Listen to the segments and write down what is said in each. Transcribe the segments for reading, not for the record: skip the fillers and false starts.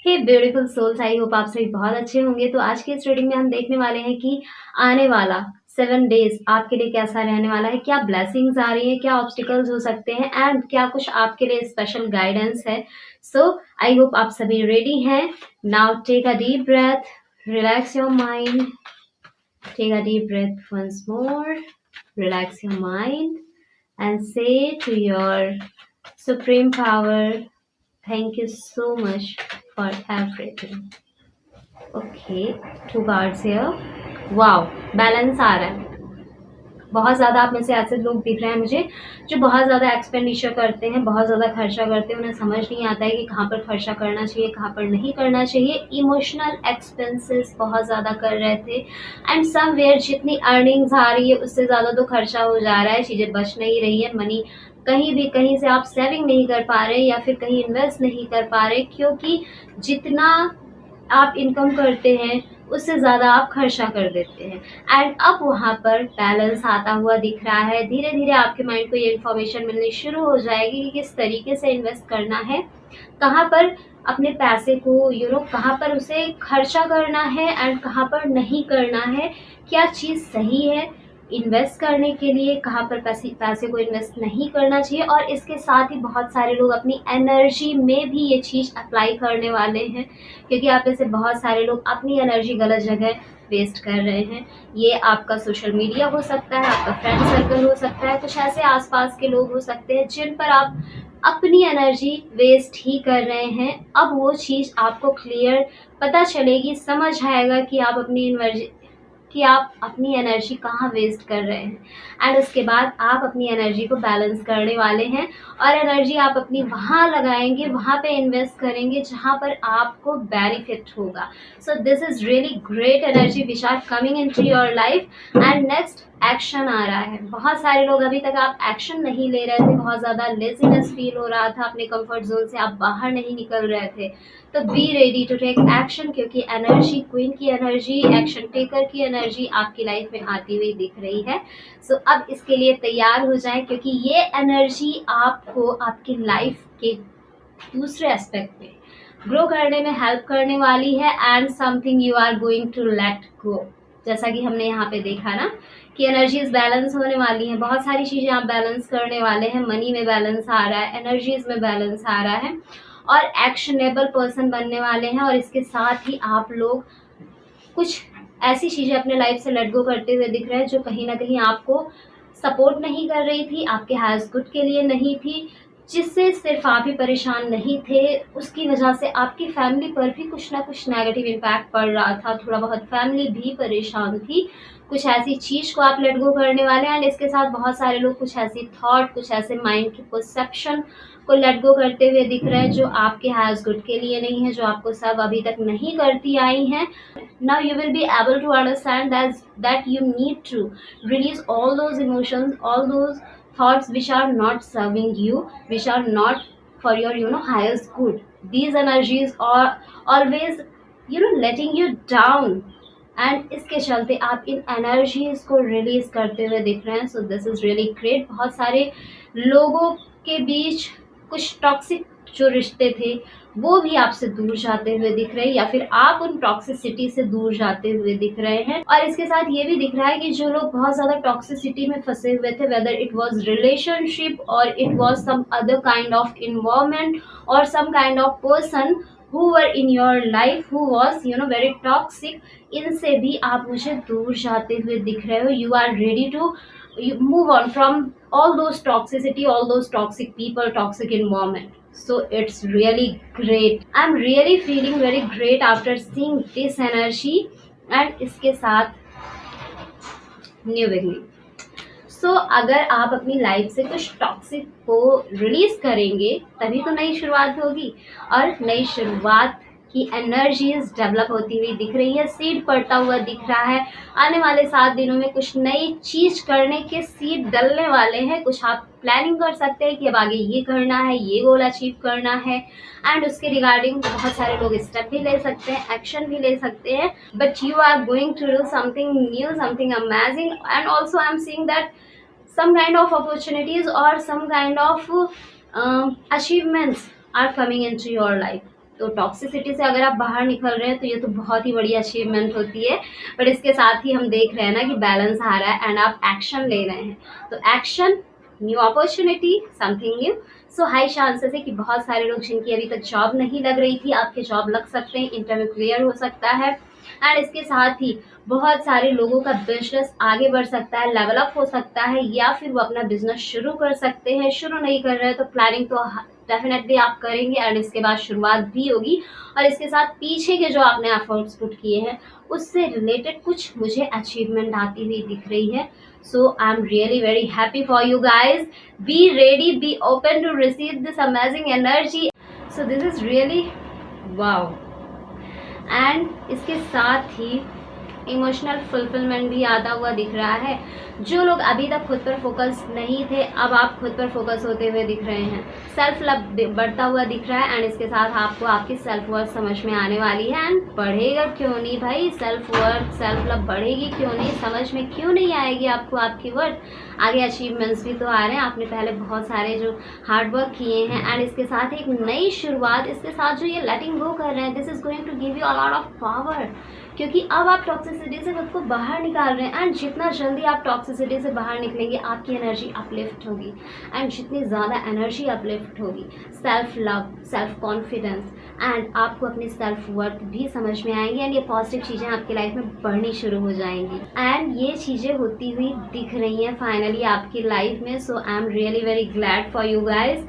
Hey beautiful souls, I hope आप सभी बहुत अच्छे होंगे। तो आज की इस रीडिंग में हम देखने वाले हैं कि आने वाला 7 डेज आपके लिए कैसा रहने वाला है, क्या ब्लेसिंग्स आ रही है, क्या ऑब्स्टिकल्स हो सकते हैं एंड क्या कुछ आपके लिए स्पेशल गाइडेंस है। सो आई होप आप सभी रेडी हैं। Now take a deep breath, relax your mind, take a deep breath once more, relax your mind and say to your supreme power, thank you so much for everything. Okay, 2 cards here. Wow, balance आ रहा है। बहुत ज़्यादा आप में से ऐसे लोग दिख रहे हैं मुझे जो बहुत ज़्यादा एक्सपेंडिचर करते हैं, बहुत ज़्यादा खर्चा करते हैं। उन्हें समझ नहीं आता है कि कहाँ पर खर्चा करना चाहिए, कहाँ पर नहीं करना चाहिए। इमोशनल एक्सपेंसेस बहुत ज़्यादा कर रहे थे एंड समवेयर जितनी अर्निंग्स आ रही है उससे ज़्यादा तो खर्चा हो जा रहा है, चीज़ें बच नहीं रही है। मनी कहीं से आप सेविंग नहीं कर पा रहे या फिर कहीं इन्वेस्ट नहीं कर पा रहे, क्योंकि जितना आप इनकम करते हैं उससे ज़्यादा आप खर्चा कर देते हैं। एंड अब वहाँ पर बैलेंस आता हुआ दिख रहा है। धीरे धीरे आपके माइंड को ये इन्फॉर्मेशन मिलनी शुरू हो जाएगी कि किस तरीके से इन्वेस्ट करना है, कहाँ पर अपने पैसे को कहाँ पर उसे खर्चा करना है एंड कहाँ पर नहीं करना है, क्या चीज़ सही है इन्वेस्ट करने के लिए, कहाँ पर पैसे को इन्वेस्ट नहीं करना चाहिए। और इसके साथ ही बहुत सारे लोग अपनी एनर्जी में भी ये चीज़ अप्लाई करने वाले हैं, क्योंकि आप में से बहुत सारे लोग अपनी एनर्जी गलत जगह वेस्ट कर रहे हैं। ये आपका सोशल मीडिया हो सकता है, आपका फ्रेंड सर्कल हो सकता है, कुछ ऐसे आसपास के लोग हो सकते हैं जिन पर आप अपनी एनर्जी वेस्ट ही कर रहे हैं। अब वो चीज़ आपको क्लियर पता चलेगी, समझ आएगा कि आप अपनी एनर्जी कहाँ वेस्ट कर रहे हैं एंड उसके बाद आप अपनी एनर्जी को बैलेंस करने वाले हैं और एनर्जी आप अपनी वहाँ लगाएंगे, वहाँ पे इन्वेस्ट करेंगे जहाँ पर आपको बेनिफिट होगा। So this is really great energy which are coming in to your life and next action आ रहा है। बहुत सारे लोग अभी तक आप एक्शन नहीं ले रहे थे, बहुत ज़्यादा लेजीनेस फील हो रहा था, अपने कंफर्ट जोन से आप बाहर नहीं निकल रहे थे, तो be ready to take action, क्योंकि एनर्जी क्वीन की एनर्जी, एक्शन टेकर की एनर्जी आपकी लाइफ में आती हुई दिख रही है। सो अब इसके लिए तैयार हो जाएं, क्योंकि ये एनर्जी आपको आपकी लाइफ के दूसरे एस्पेक्ट में ग्रो करने में हेल्प करने वाली है and something you are going to let go. जैसा कि हमने यहाँ पे देखा ना कि एनर्जीज बैलेंस होने वाली हैं, बहुत सारी चीज़ें आप बैलेंस करने वाले हैं। मनी में बैलेंस आ रहा है, एनर्जीज में बैलेंस आ रहा है और एक्शनेबल पर्सन बनने वाले हैं। और इसके साथ ही आप लोग कुछ ऐसी चीज़ें अपने लाइफ से लेट गो करते हुए दिख रहे हैं जो कहीं ना कहीं आपको सपोर्ट नहीं कर रही थी, आपके हाईएस्ट गुड के लिए नहीं थी, जिससे सिर्फ आप ही परेशान नहीं थे, उसकी वजह से आपकी फैमिली पर भी कुछ ना कुछ नेगेटिव इम्पैक्ट पड़ रहा था, थोड़ा बहुत फैमिली भी परेशान थी। कुछ ऐसी चीज़ को आप लेट गो करने वाले हैं एंड इसके साथ बहुत सारे लोग कुछ ऐसी थॉट, कुछ ऐसे माइंड की परसेप्शन को लेट गो करते हुए दिख रहे हैं जो आपके हाईएस्ट गुड के लिए नहीं है, जो आपको सब अभी तक नहीं करती आई हैं। Now you will be able to understand that you need to release all those emotions, all those thoughts which are not serving you, which are not for your highest good. These energies are always letting you down and इसके चलते आप इन energies को release करते हुए दिख रहे हैं। सो this is really great. बहुत सारे लोगों के बीच कुछ टॉक्सिक जो रिश्ते थे वो भी आपसे दूर जाते हुए दिख रहे हैं, या फिर आप उन टॉक्सिसिटी से दूर जाते हुए दिख रहे हैं। और इसके साथ ये भी दिख रहा है कि जो लोग बहुत ज़्यादा टॉक्सिसिटी में फंसे हुए थे, whether it was relationship or it was some other kind of environment or some kind of person who were in your life who was very toxic, इनसे भी आप मुझे दूर जाते हुए दिख रहे हो। You are ready to move on from all those toxicity, all those toxic people, toxic environment. So it's really great. I'm really feeling very great after seeing this energy and इसके साथ न्यू बिगनिंग। सो अगर आप अपनी life से कुछ toxic को release करेंगे तभी तो नई शुरुआत होगी, और नई शुरुआत की एनर्जीज डेवलप होती हुई दिख रही है, सीड पड़ता हुआ दिख रहा है। आने वाले 7 दिनों में कुछ नई चीज़ करने के सीड डलने वाले हैं। कुछ आप प्लानिंग कर सकते हैं कि अब आगे ये करना है, ये गोल अचीव करना है एंड उसके रिगार्डिंग बहुत सारे लोग स्टेप भी ले सकते हैं, एक्शन भी ले सकते हैं। But you are going to do something new, something amazing and also I am seeing that some kind of opportunities or some kind of achievements are coming into your life. तो toxicity से अगर आप बाहर निकल रहे हैं तो ये तो बहुत ही बड़ी अचीवमेंट होती है। बट इसके साथ ही हम देख रहे हैं ना कि बैलेंस आ रहा है एंड आप एक्शन ले रहे हैं, तो action, new opportunity, something new. So high chances है कि बहुत सारे लोग जिनकी अभी तक जॉब नहीं लग रही थी, आपके जॉब लग सकते हैं, इंटरव्यू क्लियर हो सकता है। एंड इसके साथ ही बहुत सारे लोगों का बिजनेस आगे बढ़ सकता है, लेवल अप हो सकता है, या फिर वो अपना बिजनेस शुरू कर सकते हैं। शुरू नहीं कर रहे हैं तो प्लानिंग तो डेफिनेटली आप करेंगे एंड इसके बाद शुरुआत भी होगी। और इसके साथ पीछे के जो आपने एफर्ट्स पुट किए हैं उससे रिलेटेड कुछ मुझे अचीवमेंट आती हुई दिख रही है। So I am really very happy for you guys. Be ready, be open to receive this amazing energy. So this is really wow. And इसके साथ ही इमोशनल फुलफिलमेंट भी आता हुआ दिख रहा है। जो लोग अभी तक खुद पर फोकस नहीं थे, अब आप खुद पर फोकस होते हुए दिख रहे हैं। सेल्फ लव बढ़ता हुआ दिख रहा है एंड इसके साथ आपको आपकी सेल्फ वर्थ समझ में आने वाली है। एंड बढ़ेगा क्यों नहीं भाई, सेल्फ वर्थ, सेल्फ लव बढ़ेगी क्यों नहीं, समझ में क्यों नहीं आएगी आपको आपकी वर्थ। आगे अचीवमेंट्स भी तो आ रहे हैं, आपने पहले बहुत सारे जो हार्डवर्क किए हैं एंड इसके साथ एक नई शुरुआत, इसके साथ जो ये लेटिंग गो कर रहे हैं, this is going to give you a lot of power. क्योंकि अब आप टॉक्सिसिटी से खुद को बाहर निकाल रहे हैं एंड जितना जल्दी आप टॉक्सिसिटी से बाहर निकलेंगे आपकी एनर्जी अपलिफ्ट होगी। एंड जितनी ज़्यादा एनर्जी अपलिफ्ट होगी, self love, self confidence and आपको अपनी सेल्फ वर्थ भी समझ में आएंगी एंड ये पॉजिटिव चीज़ें आपकी लाइफ में बढ़नी शुरू हो जाएंगी। एंड ये चीज़ें होती हुई दिख रही हैं फाइनली आपकी लाइफ में। So I am really very glad for you guys.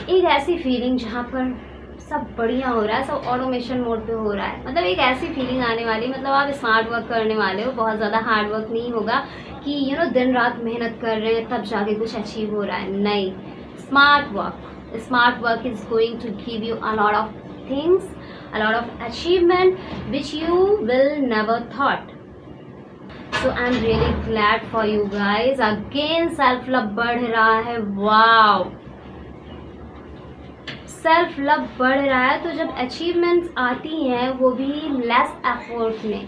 एक ऐसी फीलिंग जहाँ पर सब बढ़िया हो रहा है, सब ऑटोमेशन मोड पे हो रहा है, मतलब एक ऐसी फीलिंग आने वाली, मतलब आप स्मार्ट वर्क करने वाले हो, बहुत ज़्यादा हार्ड वर्क नहीं होगा कि दिन रात मेहनत कर रहे हैं तब जाके कुछ अचीव हो रहा है, नहीं। Smart work is going to give you a lot of things, a lot of achievement which you will never thought. So I am really glad for you guys. Again self love बढ़ रहा है, wow, self love बढ़ रहा है। तो जब achievements आती हैं वो भी लेस एफर्ट में,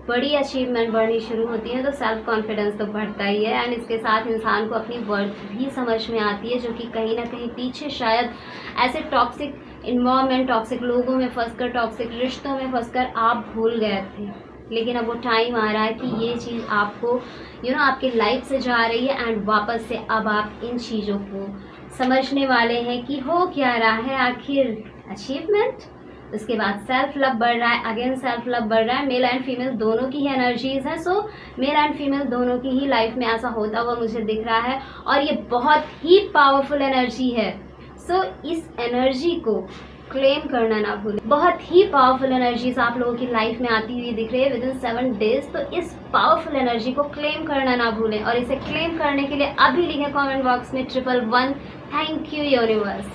बड़ी अचीवमेंट बढ़नी शुरू होती है तो सेल्फ कॉन्फिडेंस तो बढ़ता ही है एंड इसके साथ इंसान को अपनी वर्थ भी समझ में आती है, जो कि कहीं ना कहीं पीछे शायद ऐसे टॉक्सिक इन्वायरमेंट, टॉक्सिक लोगों में फंसकर, टॉक्सिक रिश्तों में फंसकर आप भूल गए थे। लेकिन अब वो टाइम आ रहा है कि ये चीज़ आपको आपकी लाइफ से जा रही है एंड वापस से अब आप इन चीज़ों को समझने वाले हैं कि हो क्या रहा है आखिर। अचीवमेंट, उसके बाद सेल्फ लव बढ़ रहा है, अगेन सेल्फ लव बढ़ रहा है। मेल एंड फीमेल दोनों की ही एनर्जीज हैं। सो मेल एंड फीमेल दोनों की ही लाइफ में ऐसा होता हुआ मुझे दिख रहा है और ये बहुत ही पावरफुल एनर्जी है। सो इस एनर्जी को क्लेम करना ना भूलें। बहुत ही पावरफुल एनर्जीज आप लोगों की लाइफ में आती हुई दिख रही है विद इन 7 डेज। तो इस पावरफुल एनर्जी को क्लेम करना ना भूलें और इसे क्लेम करने के लिए अभी लिखें कमेंट बॉक्स में 111 थैंक यू यूनिवर्स।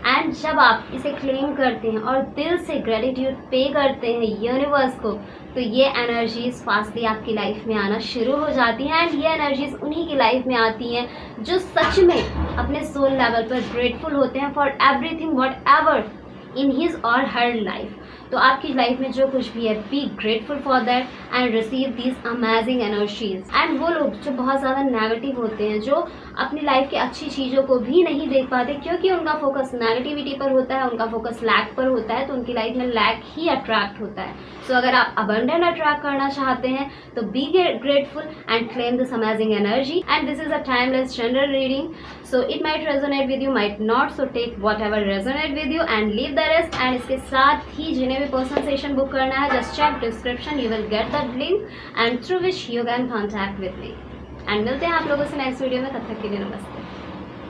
एंड जब आप इसे क्लेम करते हैं और दिल से ग्रेटिट्यूड पे करते हैं यूनिवर्स को, तो ये एनर्जीज फास्टली आपकी लाइफ में आना शुरू हो जाती हैं एंड ये एनर्जीज उन्हीं की लाइफ में आती हैं जो सच में अपने सोल लेवल पर ग्रेटफुल होते हैं for everything what ever in his और हर लाइफ। तो आपकी लाइफ में जो कुछ भी है, be grateful for that and receive these amazing energies. And वो लोग जो बहुत ज़्यादा नेगेटिव होते हैं, जो अपनी लाइफ की अच्छी चीज़ों को भी नहीं देख पाते क्योंकि उनका फोकस नेगेटिविटी पर होता है, उनका फोकस लैक पर होता है, तो उनकी लाइफ में लैक ही अट्रैक्ट होता है। सो अगर आप अबंडेंट अट्रैक्ट करना चाहते हैं तो be grateful and claim this amazing energy. And this is a timeless general reading, so it might resonate with you, might not, so take whatever resonate with you and leave the rest. And इसके साथ ही जिन्हें भी personal session book करना है, just check description, you will get that link and through which you can contact with me. And मिलते हैं आप लोगों से नेक्स्ट वीडियो में, तब तक के लिए नमस्ते।